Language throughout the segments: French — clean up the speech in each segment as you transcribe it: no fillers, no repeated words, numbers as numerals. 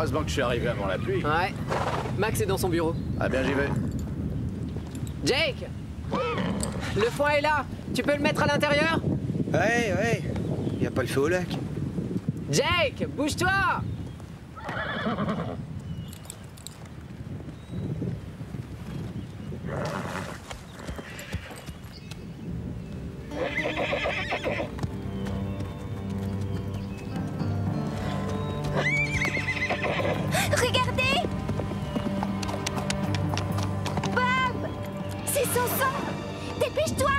Heureusement que je suis arrivé avant la pluie. Ouais. Max est dans son bureau. Ah bien, j'y vais. Jake! Le foin est là. Tu peux le mettre à l'intérieur? Ouais. Y a pas le feu au lac. Jake, bouge-toi! Regardez! Bob! C'est son sang! Dépêche-toi!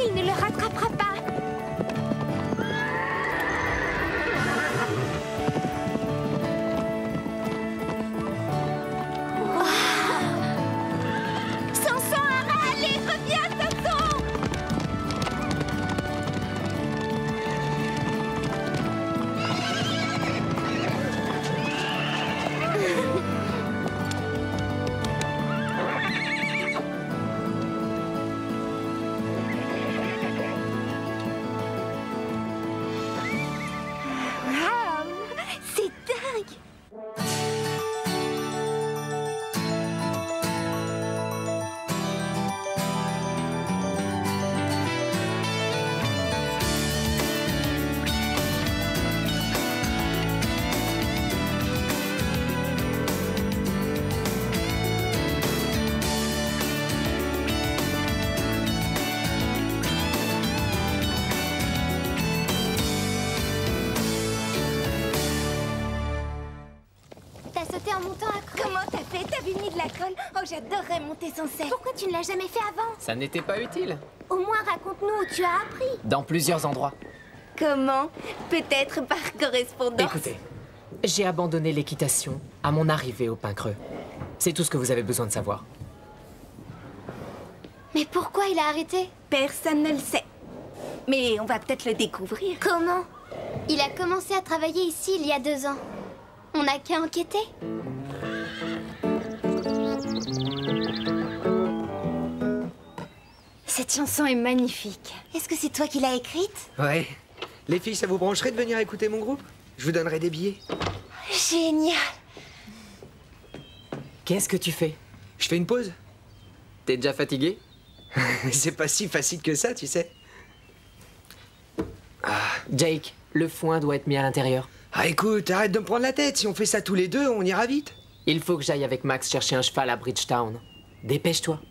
Il ne le rattrapera pas! Samson, allez, reviens, Samson! Waouh! C'est dingue! T'as sauté en montant à quoi? Comment t'as fait? T'as vu mis de la colle? Oh, j'adorerais monter sans cesse. Pourquoi tu ne l'as jamais fait avant? Ça n'était pas utile. Au moins, raconte-nous où tu as appris. Dans plusieurs endroits. Comment? Peut-être par correspondance. Écoutez, j'ai abandonné l'équitation à mon arrivée au Pin Creux. C'est tout ce que vous avez besoin de savoir. Mais pourquoi il a arrêté? Personne ne le sait. Mais on va peut-être le découvrir. Comment? Il a commencé à travailler ici il y a 2 ans. On n'a qu'à enquêter. Cette chanson est magnifique. Est-ce que c'est toi qui l'as écrite? Ouais. Les filles, ça vous brancherait de venir écouter mon groupe? Je vous donnerai des billets. Génial! Qu'est-ce que tu fais? Je fais une pause. T'es déjà fatigué? C'est pas si facile que ça, tu sais. Jake, le foin doit être mis à l'intérieur. Ah écoute, arrête de me prendre la tête. Si on fait ça tous les deux, on ira vite. Il faut que j'aille avec Max chercher un cheval à Bridgetown. Dépêche-toi.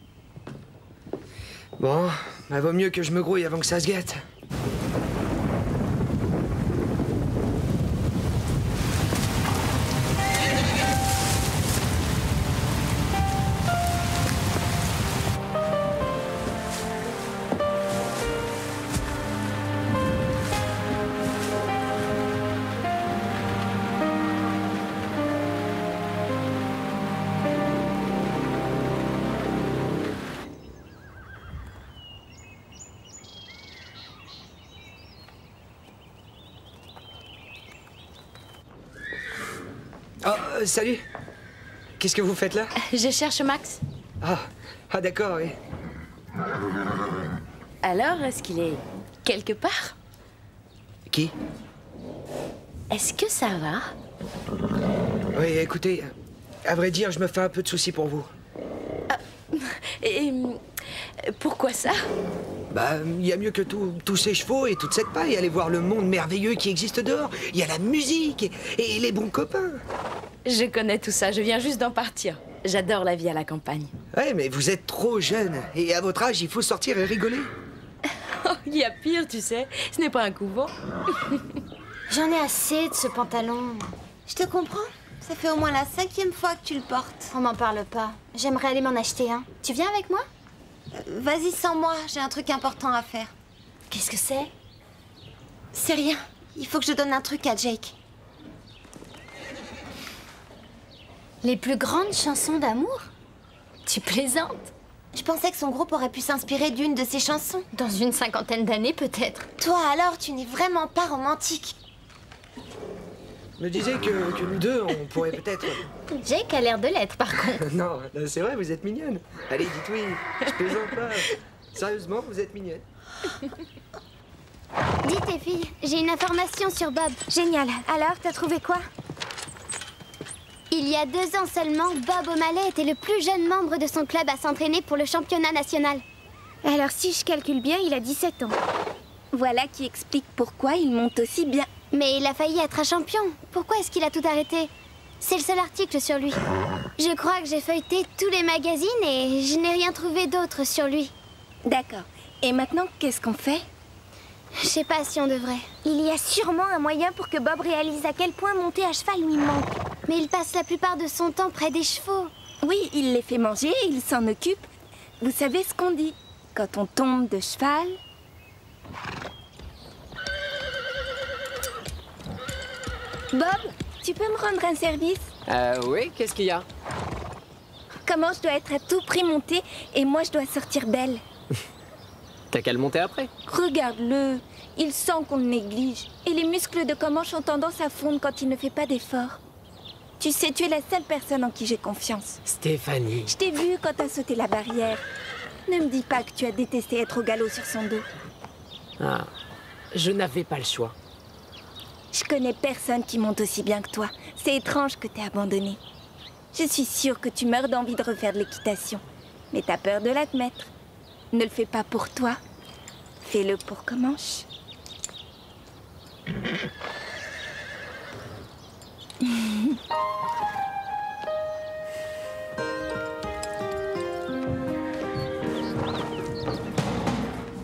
Bon, bah vaut mieux que je me grouille avant que ça se gâte. Oh, salut. Qu'est-ce que vous faites là? Je cherche Max. Ah d'accord, oui. Alors, est-ce qu'il est quelque part? Qui? Est-ce que ça va? Oui, écoutez, à vrai dire, je me fais un peu de soucis pour vous. Et pourquoi ça? Bah, il y a mieux que tous ces chevaux et toute cette paille. Allez voir le monde merveilleux qui existe dehors. Il y a la musique et les bons copains. Je connais tout ça, je viens juste d'en partir. J'adore la vie à la campagne. Ouais, mais vous êtes trop jeune. Et à votre âge, il faut sortir et rigoler. Oh, il y a pire, tu sais. Ce n'est pas un couvent. J'en ai assez de ce pantalon. Je te comprends. Ça fait au moins la 5e fois que tu le portes. On m'en parle pas. J'aimerais aller m'en acheter un. Tu viens avec moi? Vas-y sans moi, j'ai un truc important à faire. Qu'est-ce que c'est? C'est rien. Il faut que je donne un truc à Jake. Les plus grandes chansons d'amour? Tu plaisantes? Je pensais que son groupe aurait pu s'inspirer d'une de ses chansons. Dans une 50aine d'années, peut-être. Toi alors, tu n'es vraiment pas romantique. me disais que nous deux, on pourrait peut-être... Jake a l'air de l'être, par contre. Non, c'est vrai, vous êtes mignonne. Allez, dites oui, je plaisante pas. Sérieusement, vous êtes mignonne. Dis tes filles, j'ai une information sur Bob. Génial. Alors, t'as trouvé quoi? Il y a 2 ans seulement, Bob O'Malley était le plus jeune membre de son club à s'entraîner pour le championnat national. Alors, si je calcule bien, il a 17 ans. Voilà qui explique pourquoi il monte aussi bien. Mais il a failli être un champion. Pourquoi est-ce qu'il a tout arrêté? C'est le seul article sur lui. Je crois que j'ai feuilleté tous les magazines et je n'ai rien trouvé d'autre sur lui. D'accord. Et maintenant, qu'est-ce qu'on fait? Je sais pas si on devrait. Il y a sûrement un moyen pour que Bob réalise à quel point monter à cheval lui manque. Mais il passe la plupart de son temps près des chevaux. Oui, il les fait manger, il s'en occupe. Vous savez ce qu'on dit? Quand on tombe de cheval... Bob, tu peux me rendre un service? Oui, qu'est-ce qu'il y a? Comment je dois être à tout prix montée et moi je dois sortir belle? T'as qu'à le monter après. Regarde-le, il sent qu'on le néglige. Et les muscles de Comanche ont tendance à fondre quand il ne fait pas d'efforts. Tu sais, tu es la seule personne en qui j'ai confiance. Stéphanie. Je t'ai vu quand t'as sauté la barrière. Ne me dis pas que tu as détesté être au galop sur son dos. Ah, je n'avais pas le choix. Je connais personne qui monte aussi bien que toi. C'est étrange que t'aies abandonné. Je suis sûre que tu meurs d'envie de refaire de l'équitation. Mais t'as peur de l'admettre. Ne le fais pas pour toi. Fais-le pour Comanche.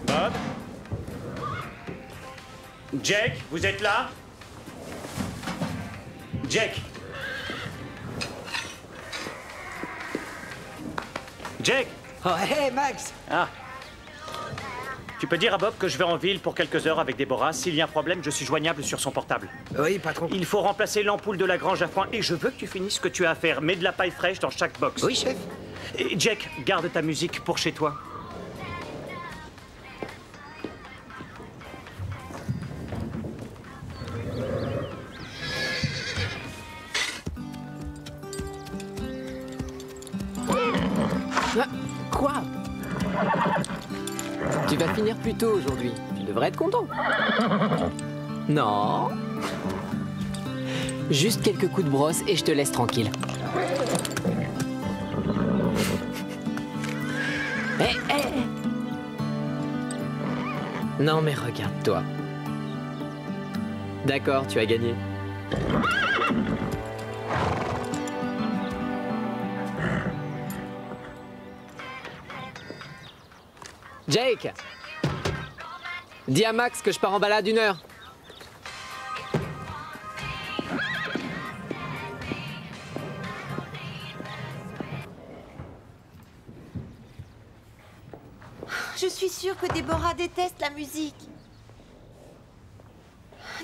Bob? Jake, vous êtes là? Jake? Jake? Oh, hé, Max! Ah. Tu peux dire à Bob que je vais en ville pour quelques heures avec Déborah. S'il y a un problème, je suis joignable sur son portable. Oui, patron. Il faut remplacer l'ampoule de la grange à foin et je veux que tu finisses ce que tu as à faire. Mets de la paille fraîche dans chaque box. Oui, chef. Et Jake, garde ta musique pour chez toi. Ah, quoi? Tu vas finir plus tôt aujourd'hui. Tu devrais être content. Non. Juste quelques coups de brosse et je te laisse tranquille. Hé, hé. Non mais regarde-toi. D'accord, tu as gagné. Jake! Dis à Max que je pars en balade 1 heure. Je suis sûre que Déborah déteste la musique.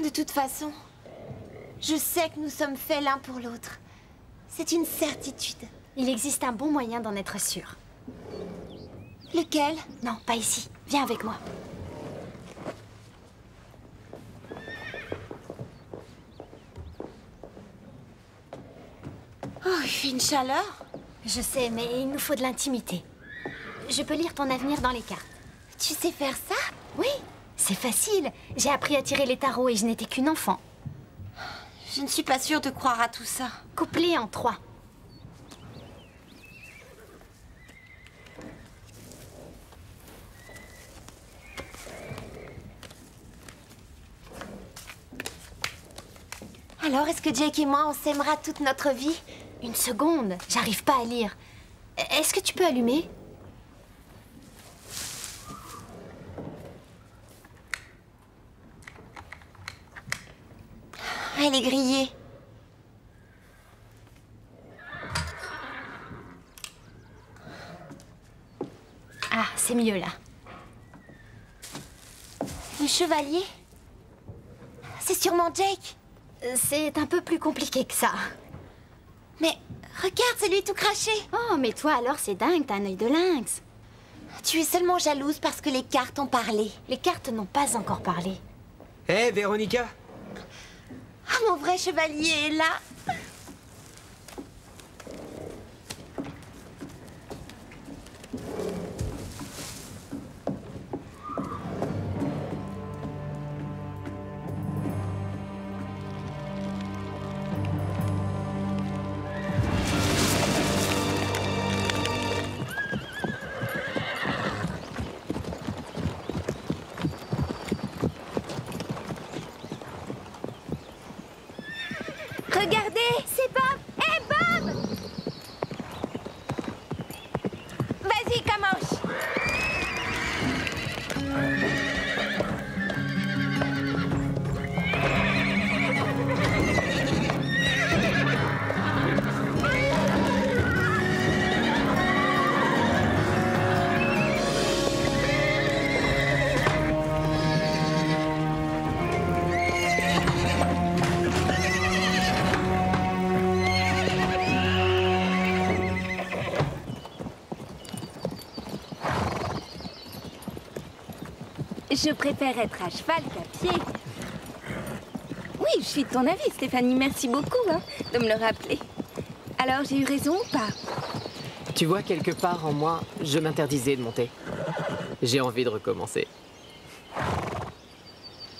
De toute façon, je sais que nous sommes faits l'un pour l'autre. C'est une certitude. Il existe un bon moyen d'en être sûr. Lequel? Non, pas ici. Viens avec moi. Oh, il fait une chaleur. Je sais, mais il nous faut de l'intimité. Je peux lire ton avenir dans les cartes. Tu sais faire ça? Oui, c'est facile. J'ai appris à tirer les tarots et je n'étais qu'une enfant. Je ne suis pas sûre de croire à tout ça. Couplé en 3. Alors, est-ce que Jake et moi, on s'aimera toute notre vie? Une seconde, j'arrive pas à lire. Est-ce que tu peux allumer? Elle est grillée. Ah, c'est mieux là. Le chevalier? C'est sûrement Jake. C'est un peu plus compliqué que ça. Mais regarde, c'est lui tout craché. Oh, mais toi alors c'est dingue, t'as un œil de lynx. Tu es seulement jalouse parce que les cartes ont parlé. Les cartes n'ont pas encore parlé. Hé, Véronica? Ah, mon vrai chevalier est là. Regardez, c'est Bob. Hé, Bob! Vas-y, Camoche. Je préfère être à cheval qu'à pied. Oui, je suis de ton avis, Stéphanie. Merci beaucoup de me le rappeler. Alors, j'ai eu raison ou pas? Tu vois, quelque part en moi, je m'interdisais de monter. J'ai envie de recommencer.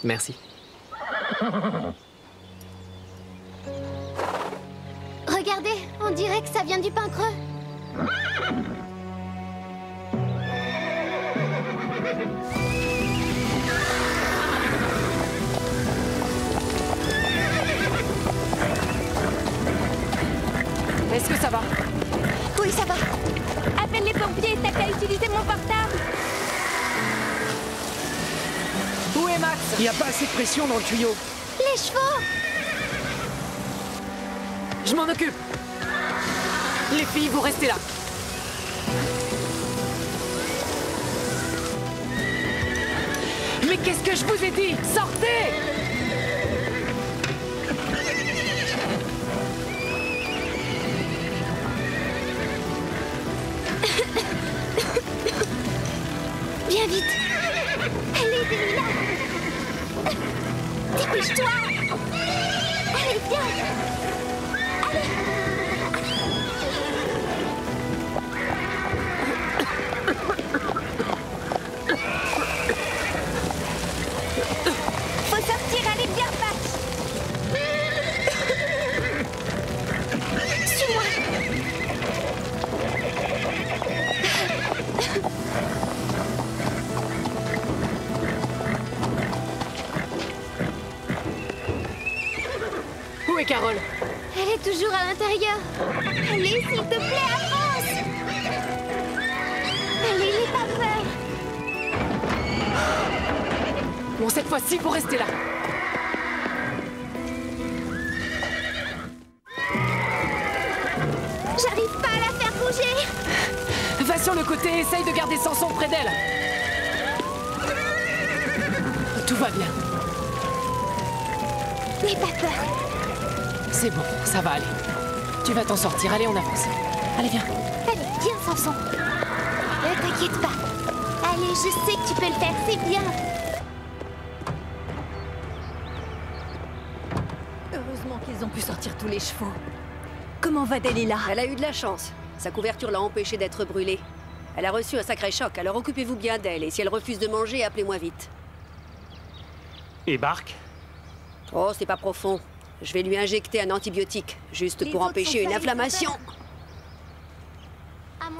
Merci. Regardez, on dirait que ça vient du pain creux. Est-ce que ça va? Oui, ça va. Appelle les pompiers, t'as qu'à utiliser mon portable. Où est Max? Il n'y a pas assez de pression dans le tuyau. Les chevaux! Je m'en occupe. Les filles, vous restez là. Mais qu'est-ce que je vous ai dit? Sortez! Viens vite! Allez, Delilah! Dépêche-toi! Allez, viens! Faut sortir, allez, viens, Patch. Suis-moi! Où est Carole? Elle est toujours à l'intérieur. Allez, s'il te plaît, avance! Allez, n'aie pas peur. Bon, cette fois-ci, vous restez là. J'arrive pas à la faire bouger. Va sur le côté et essaye de garder Samson près d'elle. Tout va bien. N'aie pas peur. C'est bon, ça va aller. Tu vas t'en sortir. Allez, on avance. Allez, viens. Allez, viens, Samson. Ne t'inquiète pas. Allez, je sais que tu peux le faire, c'est bien. Heureusement qu'ils ont pu sortir tous les chevaux. Comment va Delilah? Elle a eu de la chance. Sa couverture l'a empêchée d'être brûlée. Elle a reçu un sacré choc, alors occupez-vous bien d'elle. Et si elle refuse de manger, appelez-moi vite. Et Bark? Oh, c'est pas profond. Je vais lui injecter un antibiotique, juste Les pour autres empêcher sont une inflammation.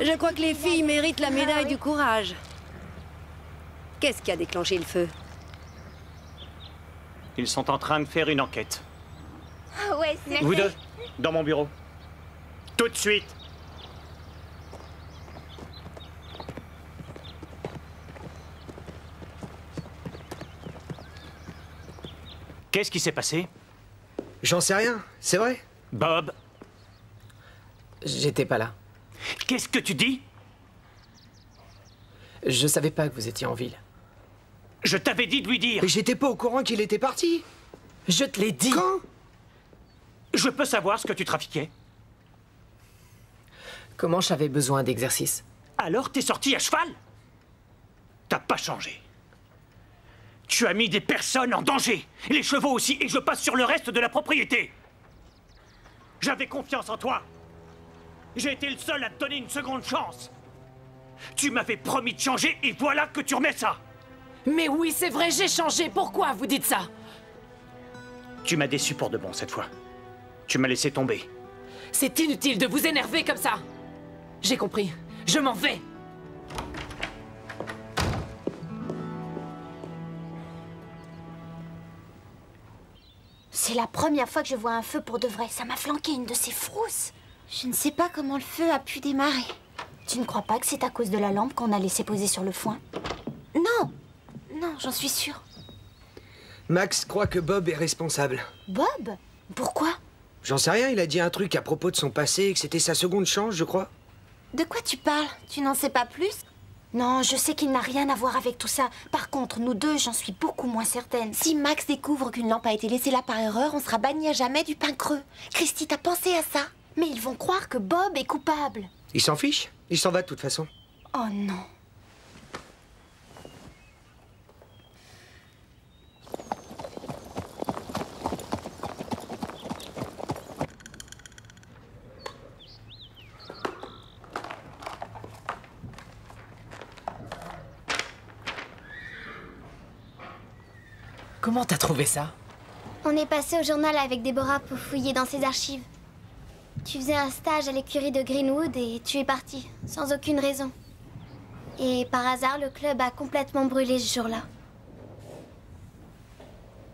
Je crois que les filles méritent la médaille du courage. Qu'est-ce qui a déclenché le feu? Ils sont en train de faire une enquête. Ah ouais, c'est Vous deux, dans mon bureau. Tout de suite. Qu'est-ce qui s'est passé? J'en sais rien, c'est vrai. Bob, J'étais pas là. qu'est-ce que tu dis? Je savais pas que vous étiez en ville. Je t'avais dit de lui dire. Mais j'étais pas au courant qu'il était parti. Je te l'ai dit. Quand? Je peux savoir ce que tu trafiquais? Comment j'avais besoin d'exercice? Alors t'es sorti à cheval? T'as pas changé. Tu as mis des personnes en danger. Les chevaux aussi, et je passe sur le reste de la propriété. J'avais confiance en toi. J'ai été le seul à te donner une seconde chance. Tu m'avais promis de changer, et voilà que tu remets ça. Mais oui, c'est vrai, j'ai changé. Pourquoi vous dites ça? Tu m'as déçu pour de bon cette fois. Tu m'as laissé tomber. C'est inutile de vous énerver comme ça. J'ai compris. Je m'en vais. C'est la première fois que je vois un feu pour de vrai. Ça m'a flanqué une de ces frousses. Je ne sais pas comment le feu a pu démarrer. Tu ne crois pas que c'est à cause de la lampe qu'on a laissé poser sur le foin? Non. Non, j'en suis sûre. Max croit que Bob est responsable. Bob? Pourquoi? J'en sais rien, il a dit un truc à propos de son passé, que c'était sa seconde chance, je crois. De quoi tu parles? Tu n'en sais pas plus? Non, je sais qu'il n'a rien à voir avec tout ça. Par contre, nous deux, j'en suis beaucoup moins certaine. Si Max découvre qu'une lampe a été laissée là par erreur, on sera banni à jamais du pain creux. Christy, t'as pensé à ça? Mais ils vont croire que Bob est coupable. Il s'en fiche. Il s'en va de toute façon. Oh non. Comment t'as trouvé ça? On est passé au journal avec Déborah pour fouiller dans ses archives. Tu faisais un stage à l'écurie de Greenwood et tu es parti, sans aucune raison. Et par hasard, le club a complètement brûlé ce jour-là.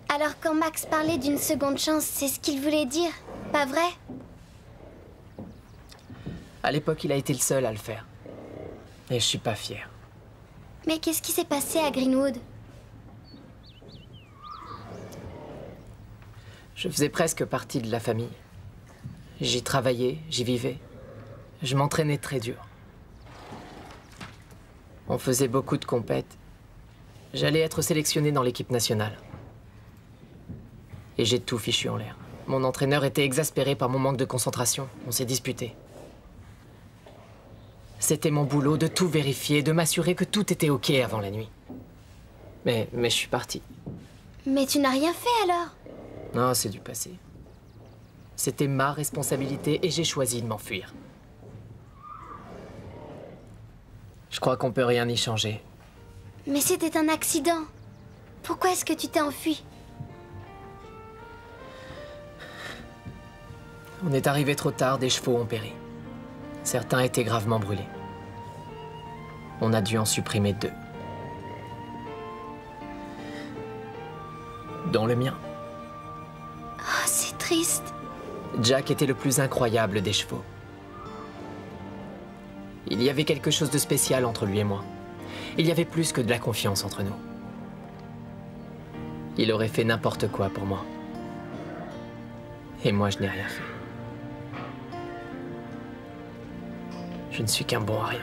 Alors quand Max parlait d'une seconde chance, c'est ce qu'il voulait dire, pas vrai? À l'époque, il a été le seul à le faire. Et je suis pas fier. Mais qu'est-ce qui s'est passé à Greenwood? Je faisais presque partie de la famille. J'y travaillais, j'y vivais. Je m'entraînais très dur. On faisait beaucoup de compètes. J'allais être sélectionné dans l'équipe nationale. Et j'ai tout fichu en l'air. Mon entraîneur était exaspéré par mon manque de concentration. On s'est disputé. C'était mon boulot de tout vérifier, de m'assurer que tout était OK avant la nuit. Mais je suis parti. Mais tu n'as rien fait alors? Non, c'est du passé. C'était ma responsabilité et j'ai choisi de m'enfuir. Je crois qu'on peut rien y changer. Mais c'était un accident. Pourquoi est-ce que tu t'es enfui? On est arrivé trop tard, des chevaux ont péri. Certains étaient gravement brûlés. On a dû en supprimer 2. Dont le mien. Oh, c'est triste. Jack était le plus incroyable des chevaux. Il y avait quelque chose de spécial entre lui et moi. Il y avait plus que de la confiance entre nous. Il aurait fait n'importe quoi pour moi. Et moi, je n'ai rien fait. Je ne suis qu'un bon à rien.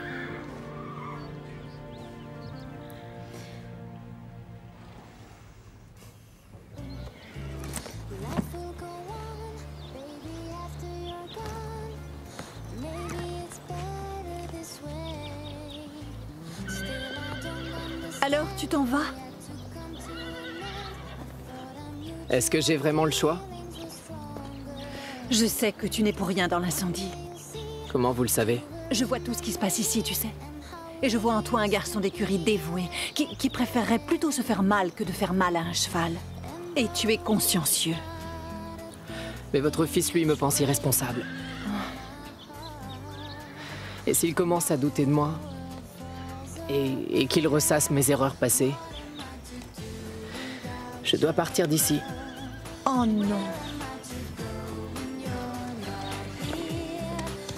Alors, tu t'en vas? Est-ce que j'ai vraiment le choix? Je sais que tu n'es pour rien dans l'incendie. Comment vous le savez? Je vois tout ce qui se passe ici, tu sais. Et je vois en toi un garçon d'écurie dévoué, qui préférerait plutôt se faire mal que de faire mal à un cheval. Et tu es consciencieux. Mais votre fils, lui, me pense irresponsable. Et s'il commence à douter de moi, et qu'il ressasse mes erreurs passées, je dois partir d'ici. Oh non.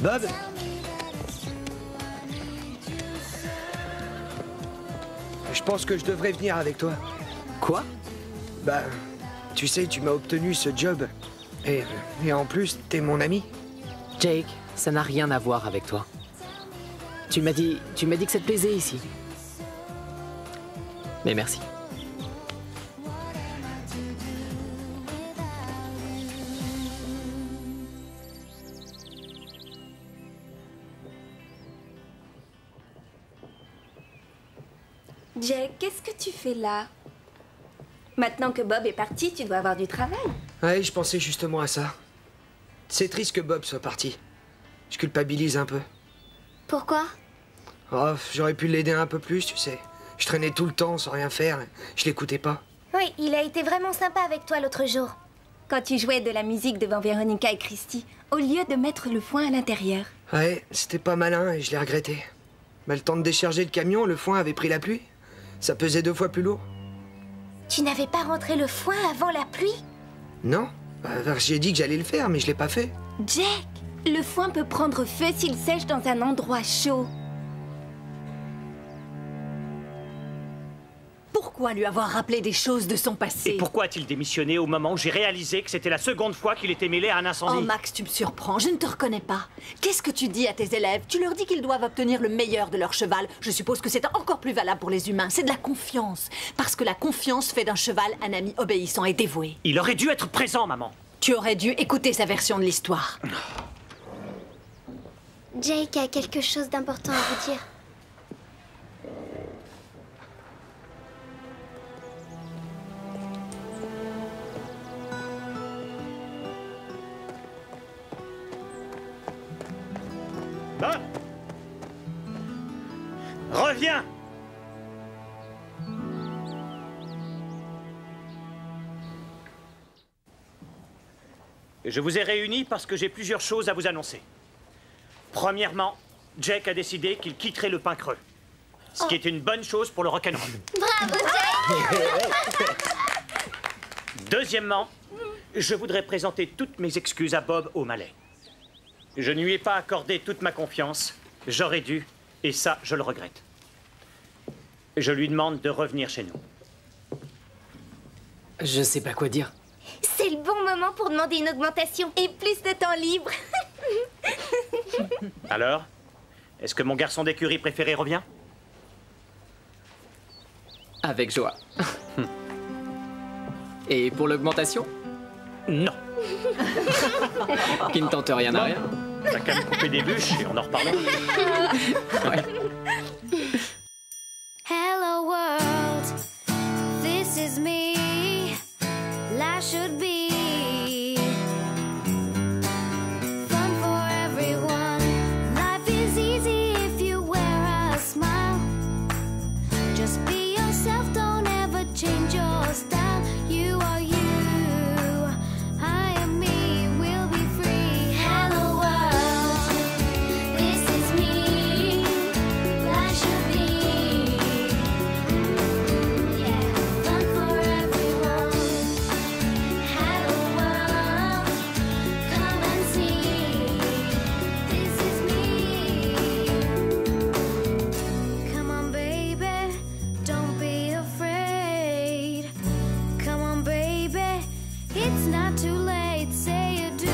Bob? Je pense que je devrais venir avec toi. Quoi? Bah, tu sais, tu m'as obtenu ce job. Et en plus, t'es mon ami. Jake, ça n'a rien à voir avec toi. Tu m'as dit que ça te plaisait ici. Mais merci. Jake, qu'est-ce que tu fais là? Maintenant que Bob est parti, tu dois avoir du travail. Ouais, je pensais justement à ça. C'est triste que Bob soit parti. Je culpabilise un peu. Pourquoi? Oh, j'aurais pu l'aider un peu plus, tu sais. Je traînais tout le temps sans rien faire. Je l'écoutais pas. Oui, il a été vraiment sympa avec toi l'autre jour. Quand tu jouais de la musique devant Véronica et Christy, au lieu de mettre le foin à l'intérieur. Ouais, c'était pas malin et je l'ai regretté. Mais le temps de décharger le camion, le foin avait pris la pluie. Ça pesait 2 fois plus lourd. Tu n'avais pas rentré le foin avant la pluie? Non, j'ai dit que j'allais le faire, mais je l'ai pas fait. Jack, le foin peut prendre feu s'il sèche dans un endroit chaud. Pourquoi lui avoir rappelé des choses de son passé? Et pourquoi a-t-il démissionné au moment où j'ai réalisé que c'était la seconde fois qu'il était mêlé à un incendie? Oh Max, tu me surprends, je ne te reconnais pas. Qu'est-ce que tu dis à tes élèves? Tu leur dis qu'ils doivent obtenir le meilleur de leur cheval. Je suppose que c'est encore plus valable pour les humains. C'est de la confiance. Parce que la confiance fait d'un cheval un ami obéissant et dévoué. Il aurait dû être présent, maman. Tu aurais dû écouter sa version de l'histoire. Jake a quelque chose d'important à vous dire. Bob! Reviens! Je vous ai réunis parce que j'ai plusieurs choses à vous annoncer. Premièrement, Jake a décidé qu'il quitterait le pain creux. Ce qui est une bonne chose pour le rock'n'roll. Bravo, Jake! Deuxièmement, je voudrais présenter toutes mes excuses à Bob O'Malley. Je ne lui ai pas accordé toute ma confiance. J'aurais dû, et ça, je le regrette. Je lui demande de revenir chez nous. Je sais pas quoi dire. C'est le bon moment pour demander une augmentation et plus de temps libre. Alors, est-ce que mon garçon d'écurie préféré revient? Avec joie. Et pour l'augmentation? Non. Qui ne tente rien à rien. T'as qu'à me couper des bûches et on en reparlera. Ouais. Hello world, this is me. Life should be fun for everyone. Life is easy if you wear a smile. Just be yourself, don't ever change your style. You are you, I am me, we'll be free. Hello world, this is me. Life should be, yeah, fun for everyone. Hello world, come and see. This is me. Come on, baby, don't be afraid. Come on, baby, it's not too late. Say you do.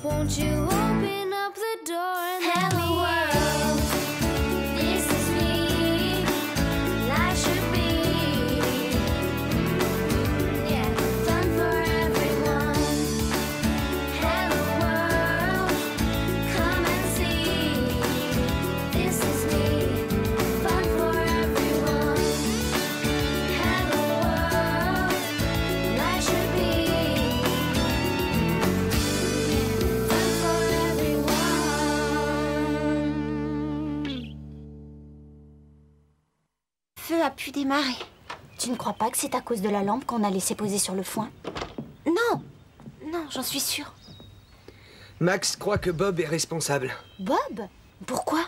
Won't you open up the door and let me in? This is me. Life should be, yeah, fun for everyone. Hello world, come and see. This is me, fun for everyone. Hello world, life should be, fun for everyone. Feu a pu démarrer. Tu ne crois pas que c'est à cause de la lampe qu'on a laissé poser sur le foin? Non, non, j'en suis sûre. Max croit que Bob est responsable. Bob? Pourquoi?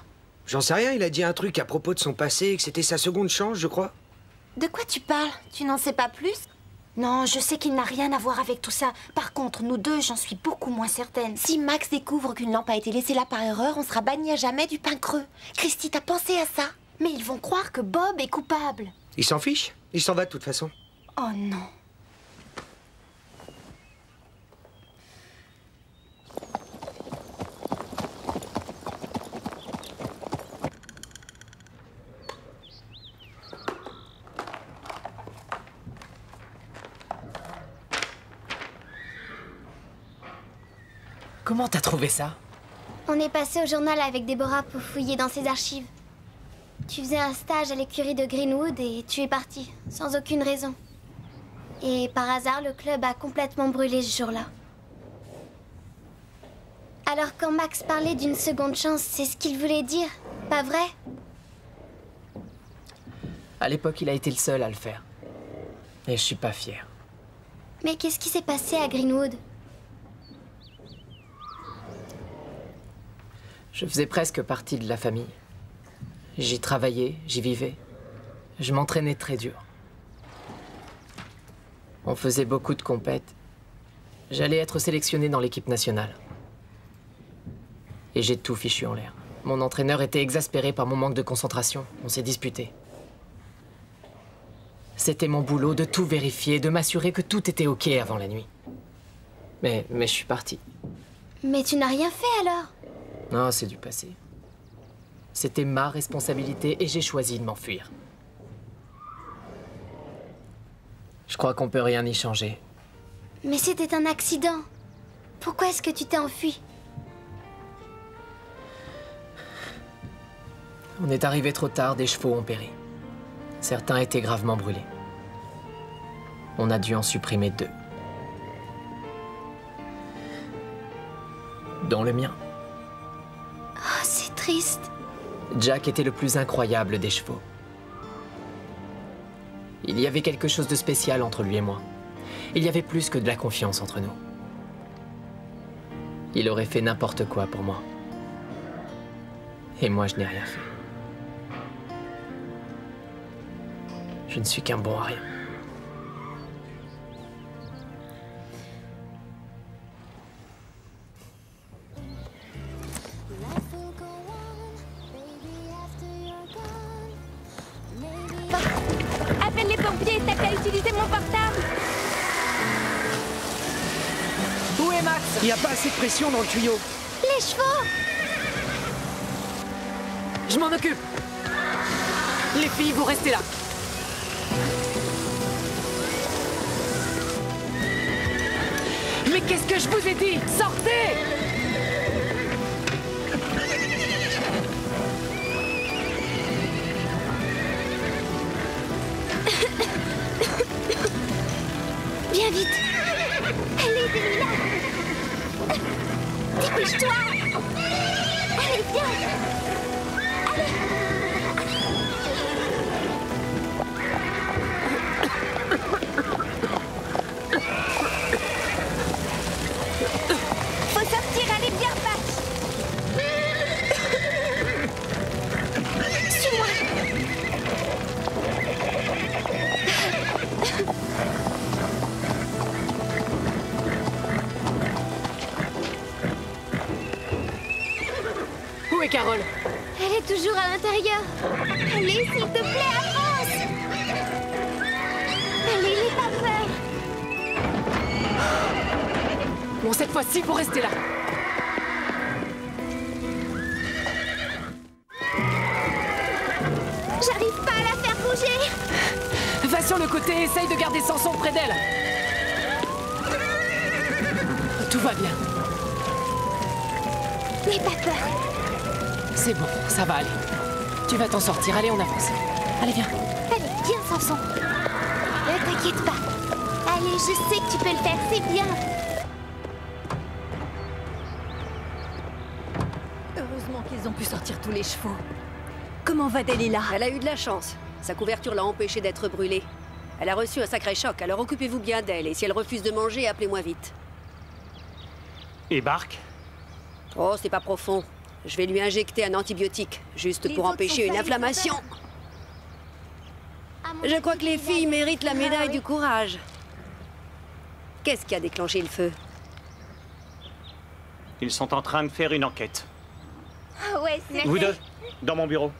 J'en sais rien, il a dit un truc à propos de son passé, que c'était sa seconde chance, je crois. De quoi tu parles? Tu n'en sais pas plus? Non, je sais qu'il n'a rien à voir avec tout ça. Par contre, nous deux, j'en suis beaucoup moins certaine. Si Max découvre qu'une lampe a été laissée là par erreur, on sera banni à jamais du pain creux. Christy, t'as pensé à ça? Mais ils vont croire que Bob est coupable. Il s'en fiche, il s'en va de toute façon. Oh non. Comment t'as trouvé ça? On est passé au journal avec Déborah pour fouiller dans ses archives. Tu faisais un stage à l'écurie de Greenwood et tu es parti, sans aucune raison. Et par hasard, le club a complètement brûlé ce jour-là. Alors quand Max parlait d'une seconde chance, c'est ce qu'il voulait dire, pas vrai? À l'époque, il a été le seul à le faire. Et je suis pas fier. Mais qu'est-ce qui s'est passé à Greenwood? Je faisais presque partie de la famille. J'y travaillais, j'y vivais. Je m'entraînais très dur. On faisait beaucoup de compètes. J'allais être sélectionné dans l'équipe nationale. Et j'ai tout fichu en l'air. Mon entraîneur était exaspéré par mon manque de concentration. On s'est disputé. C'était mon boulot de tout vérifier, de m'assurer que tout était OK avant la nuit. Mais je suis parti. Mais tu n'as rien fait alors? Non, c'est du passé. C'était ma responsabilité et j'ai choisi de m'enfuir. Je crois qu'on peut rien y changer. Mais c'était un accident. Pourquoi est-ce que tu t'es enfui? On est arrivé trop tard, des chevaux ont péri. Certains étaient gravement brûlés. On a dû en supprimer 2. Dont le mien. Oh, c'est triste. Jack était le plus incroyable des chevaux. Il y avait quelque chose de spécial entre lui et moi. Il y avait plus que de la confiance entre nous. Il aurait fait n'importe quoi pour moi. Et moi, je n'ai rien fait. Je ne suis qu'un bon à rien. Appelle les pompiers, t'as qu'à utiliser mon portable. Où est Max? Il n'y a pas assez de pression dans le tuyau. Les chevaux! Je m'en occupe. Les filles, vous restez là. Mais qu'est-ce que je vous ai dit? Sortez! Viens vite! Allez, Delilah! Dépêche-toi! Allez, viens! Faut sortir, allez, viens, Max. Suis-moi! Où est Carole? Elle est toujours à l'intérieur. Allez, s'il te plaît, avance! Allez, n'aie pas peur. Bon, cette fois-ci, vous restez là. J'arrive pas à la faire bouger. Va sur le côté et essaye de garder Samson près d'elle. Tout va bien. N'aie pas peur. C'est bon, ça va aller. Tu vas t'en sortir, allez, on avance. Allez, viens. Allez, viens, Samson. Ne t'inquiète pas. Allez, je sais que tu peux le faire, c'est bien. Heureusement qu'ils ont pu sortir tous les chevaux. Comment va Delilah? Elle a eu de la chance. Sa couverture l'a empêchée d'être brûlée. Elle a reçu un sacré choc, alors occupez-vous bien d'elle. Et si elle refuse de manger, appelez-moi vite. Et Bark? Oh, c'est pas profond. Je vais lui injecter un antibiotique, juste pour empêcher une inflammation. Je crois que les filles méritent la médaille du courage. Qu'est-ce qui a déclenché le feu? Ils sont en train de faire une enquête. Ah ouais, c'est... Vous deux, dans mon bureau.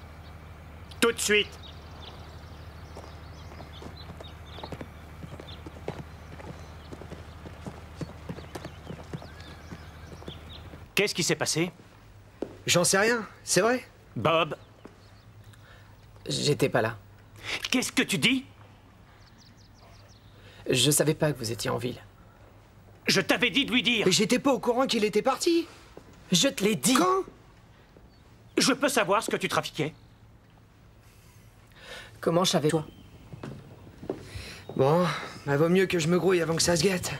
Tout de suite. Qu'est-ce qui s'est passé? J'en sais rien, c'est vrai. Bob, J'étais pas là. qu'est-ce que tu dis? Je savais pas que vous étiez en ville. Je t'avais dit de lui dire. Mais j'étais pas au courant qu'il était parti. Je te l'ai dit. Quand? Je peux savoir ce que tu trafiquais? Comment je savais toi? Bon, bah vaut mieux que je me grouille avant que ça se gâte.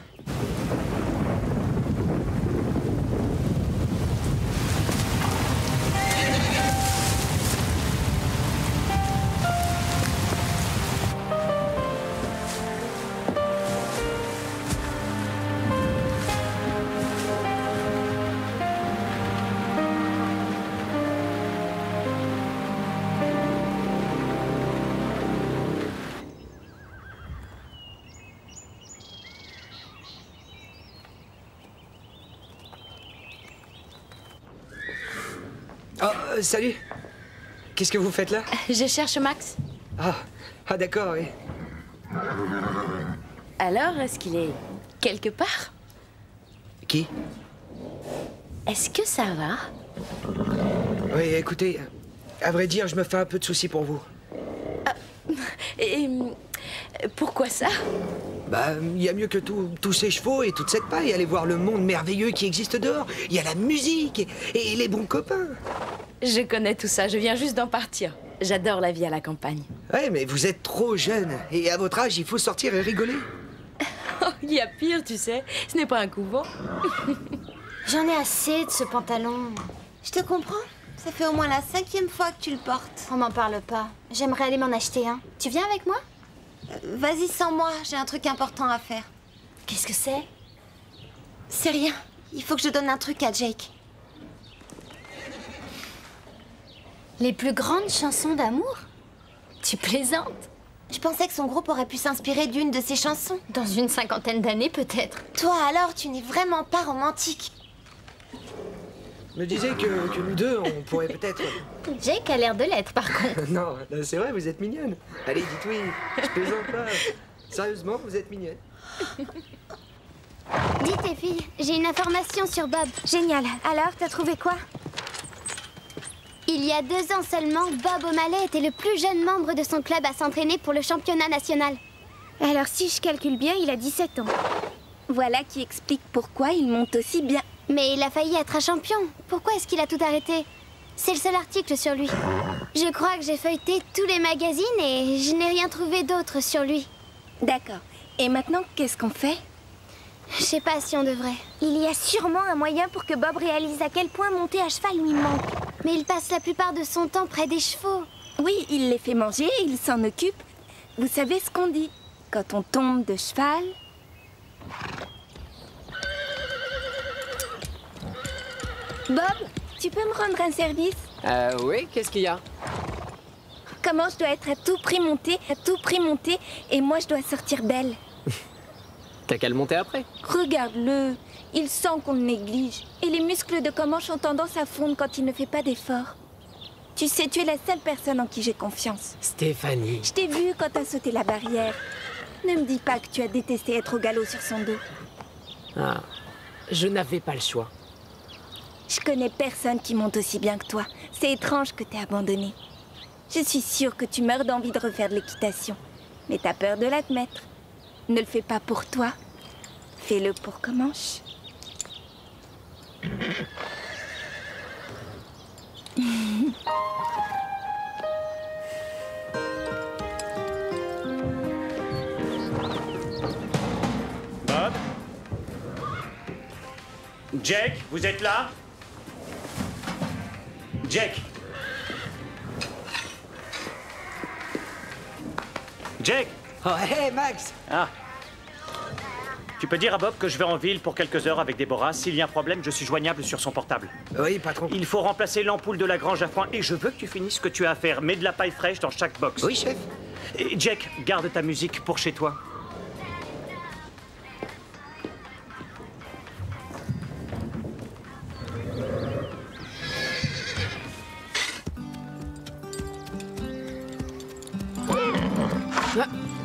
Oh, salut. Qu'est-ce que vous faites là? Je cherche Max. Ah d'accord, oui. Alors, est-ce qu'il est quelque part? Qui? Est-ce que ça va? Oui, écoutez, à vrai dire, je me fais un peu de soucis pour vous. Et pourquoi ça? Bah, il y a mieux que tous ces chevaux et toute cette paille. Allez voir le monde merveilleux qui existe dehors. Il y a la musique et les bons copains. Je connais tout ça, je viens juste d'en partir. J'adore la vie à la campagne. Ouais, mais vous êtes trop jeune. Et à votre âge, il faut sortir et rigoler. Oh, il y a pire, tu sais. Ce n'est pas un couvent. J'en ai assez de ce pantalon. Je te comprends. Ça fait au moins la 5e fois que tu le portes. On m'en parle pas. J'aimerais aller m'en acheter un. Tu viens avec moi? Vas-y sans moi, j'ai un truc important à faire. Qu'est-ce que c'est? C'est rien. Il faut que je donne un truc à Jake. Les plus grandes chansons d'amour? Tu plaisantes? Je pensais que son groupe aurait pu s'inspirer d'une de ses chansons. Dans une 50aine d'années, peut-être. Toi, alors, tu n'es vraiment pas romantique. Je me disais que nous deux, on pourrait peut-être... Jake a l'air de l'être, par contre. Non, c'est vrai, vous êtes mignonne. Allez, dites oui, je plaisante pas. Sérieusement, vous êtes mignonne. Dis tes filles, j'ai une information sur Bob. Génial. Alors, t'as trouvé quoi? Il y a 2 ans seulement, Bob O'Malley était le plus jeune membre de son club à s'entraîner pour le championnat national. Alors, si je calcule bien, il a 17 ans. Voilà qui explique pourquoi il monte aussi bien. Mais il a failli être un champion. Pourquoi est-ce qu'il a tout arrêté? C'est le seul article sur lui. Je crois que j'ai feuilleté tous les magazines et je n'ai rien trouvé d'autre sur lui. D'accord. Et maintenant, qu'est-ce qu'on fait? Je sais pas si on devrait. Il y a sûrement un moyen pour que Bob réalise à quel point monter à cheval lui manque. Mais il passe la plupart de son temps près des chevaux. Oui, il les fait manger, il s'en occupe. Vous savez ce qu'on dit? Quand on tombe de cheval... Bob, tu peux me rendre un service? Oui, qu'est-ce qu'il y a? Comment je dois être à tout prix montée, et moi je dois sortir belle. T'as qu'à le monter après. Regarde-le, il sent qu'on le néglige. Et les muscles de Comanche ont tendance à fondre quand il ne fait pas d'efforts. Tu sais, tu es la seule personne en qui j'ai confiance. Stéphanie. Je t'ai vu quand t'as sauté la barrière. Ne me dis pas que tu as détesté être au galop sur son dos. Ah, je n'avais pas le choix. Je connais personne qui monte aussi bien que toi. C'est étrange que t'aies abandonné. Je suis sûre que tu meurs d'envie de refaire de l'équitation. Mais t'as peur de l'admettre. Ne le fais pas pour toi. Fais-le pour Comanche. Bob? Jake, vous êtes là? Jake? Jake? Oh, hé, Max! Ah. Tu peux dire à Bob que je vais en ville pour quelques heures avec Déborah. S'il y a un problème, je suis joignable sur son portable. Oui, patron. Il faut remplacer l'ampoule de la grange à foin et je veux que tu finisses ce que tu as à faire. Mets de la paille fraîche dans chaque box. Oui, chef. Et Jake, garde ta musique pour chez toi.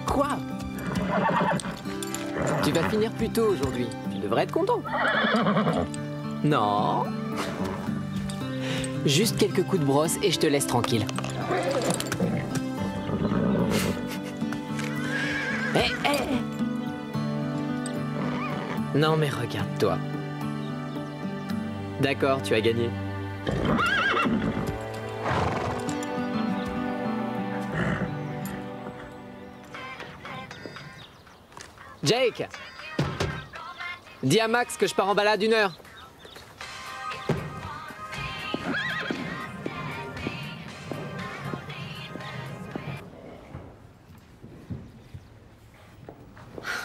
Quoi? Tu vas finir plus tôt aujourd'hui. Tu devrais être content. Non. Juste quelques coups de brosse et je te laisse tranquille. Non mais regarde-toi. D'accord, tu as gagné. Jake! Dis à Max que je pars en balade 1 heure.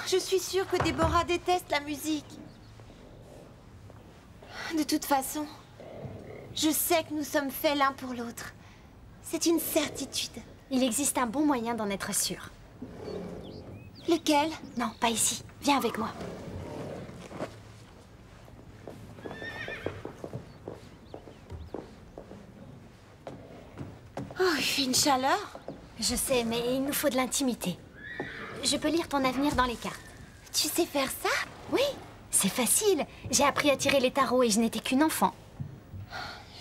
Je suis sûre que Déborah déteste la musique. De toute façon, je sais que nous sommes faits l'un pour l'autre. C'est une certitude. Il existe un bon moyen d'en être sûr. Lequel? Non, pas ici. Viens avec moi. Oh, il fait une chaleur. Je sais, mais il nous faut de l'intimité. Je peux lire ton avenir dans les cartes. Tu sais faire ça? Oui, c'est facile. J'ai appris à tirer les tarots et je n'étais qu'une enfant.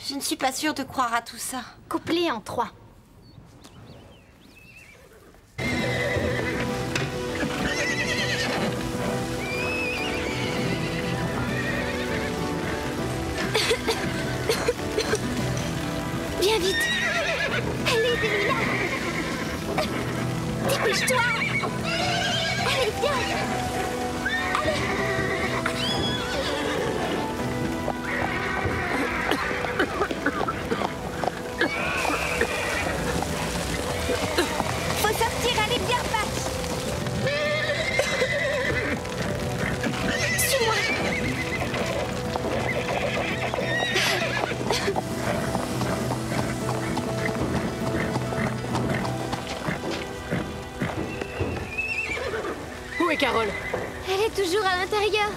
Je ne suis pas sûre de croire à tout ça. Couplé en 3. Viens vite. Allez, Delilah. Dépêche-toi. Allez, viens. Faut sortir, allez, viens, Patch. Suis-moi. Où est Carole? Elle est toujours à l'intérieur.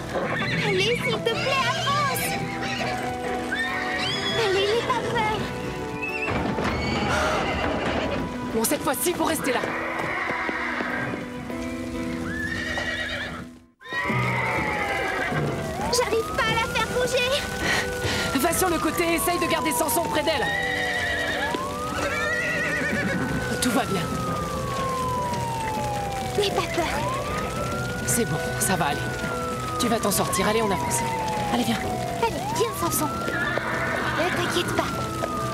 Allez, s'il te plaît, avance. Allez, n'aie pas peur. Bon, cette fois-ci, faut rester là. J'arrive pas à la faire bouger. Va sur le côté et essaye de garder Samson près d'elle. Tout va bien. N'aie pas peur. C'est bon, ça va aller. Tu vas t'en sortir, allez, on avance. Allez, viens. Allez, viens, Samson. Ne t'inquiète pas.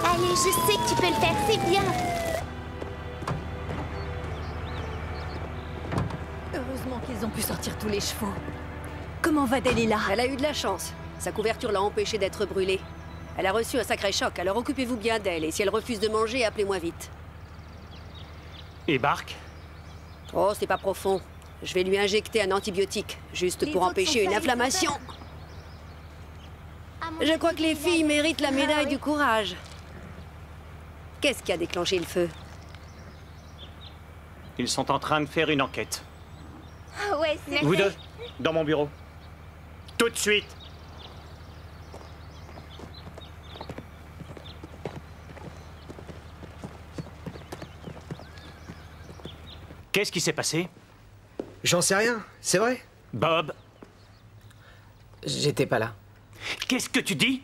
Allez, je sais que tu peux le faire, c'est bien. Heureusement qu'ils ont pu sortir tous les chevaux. Comment va Delilah? Elle a eu de la chance. Sa couverture l'a empêchée d'être brûlée. Elle a reçu un sacré choc, alors occupez-vous bien d'elle. Et si elle refuse de manger, appelez-moi vite. Et Bark? Oh, c'est pas profond. Je vais lui injecter un antibiotique, juste pour empêcher une inflammation. Je crois que les filles méritent la médaille du courage. Qu'est-ce qui a déclenché le feu? Ils sont en train de faire une enquête. Ah ouais, c'est... Vous deux, dans mon bureau. Tout de suite. Qu'est-ce qui s'est passé? J'en sais rien, c'est vrai. Bob, J'étais pas là. qu'est-ce que tu dis?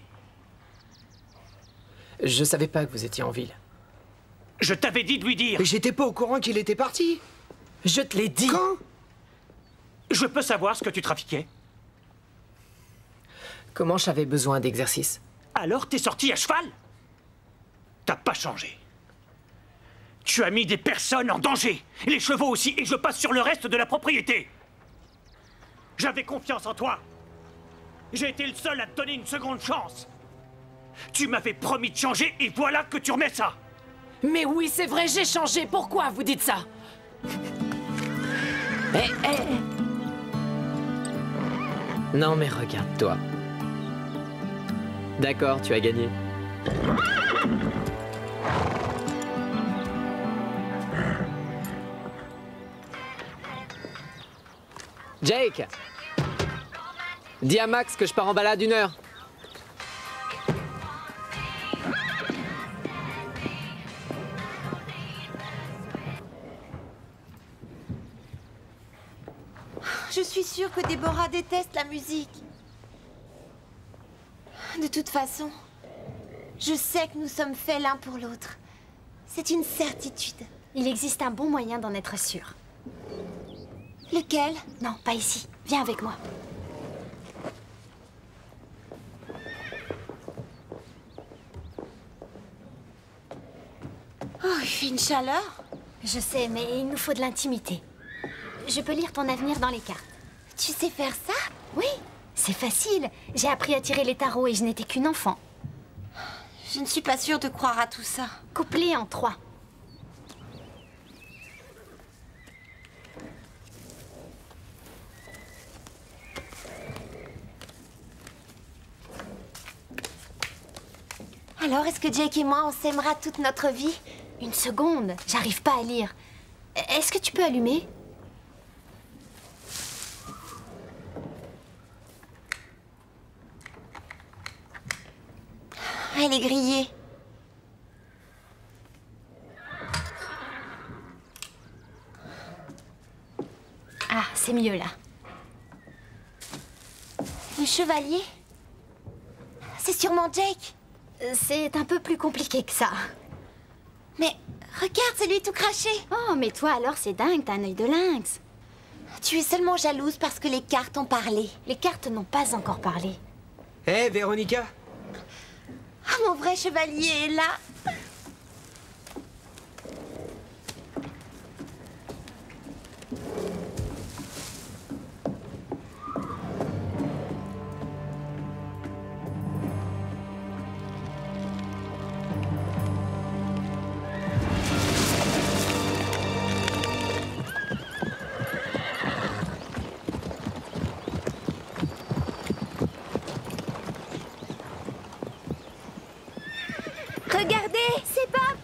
Je savais pas que vous étiez en ville. Je t'avais dit de lui dire. Mais j'étais pas au courant qu'il était parti. Je te l'ai dit. Quand? Je peux savoir ce que tu trafiquais? Comment j'avais besoin d'exercice? Alors t'es sorti à cheval? T'as pas changé. Tu as mis des personnes en danger. Les chevaux aussi, et je passe sur le reste de la propriété. J'avais confiance en toi. J'ai été le seul à te donner une seconde chance. Tu m'avais promis de changer, et voilà que tu remets ça. Mais oui, c'est vrai, j'ai changé. Pourquoi vous dites ça? Non, mais regarde-toi. D'accord, tu as gagné. Jake! Dis à Max que je pars en balade 1 heure. Je suis sûre que Déborah déteste la musique. De toute façon, je sais que nous sommes faits l'un pour l'autre. C'est une certitude. Il existe un bon moyen d'en être sûr. Lequel? Non, pas ici. Viens avec moi. Oh, il fait une chaleur. Je sais, mais il nous faut de l'intimité. Je peux lire ton avenir dans les cartes. Tu sais faire ça? Oui, c'est facile. J'ai appris à tirer les tarots et je n'étais qu'une enfant. Je ne suis pas sûre de croire à tout ça. Couplé en 3. Alors, est-ce que Jake et moi, on s'aimera toute notre vie? Une seconde, j'arrive pas à lire. Est-ce que tu peux allumer? Elle est grillée. Ah, c'est mieux là. Le chevalier? C'est sûrement Jake. C'est un peu plus compliqué que ça. Mais regarde, c'est lui tout craché. Oh, mais toi alors, c'est dingue, t'as un œil de lynx. Tu es seulement jalouse parce que les cartes ont parlé. Les cartes n'ont pas encore parlé. Hé, Véronica? Ah, mon vrai chevalier est là. Regardez, c'est Bob.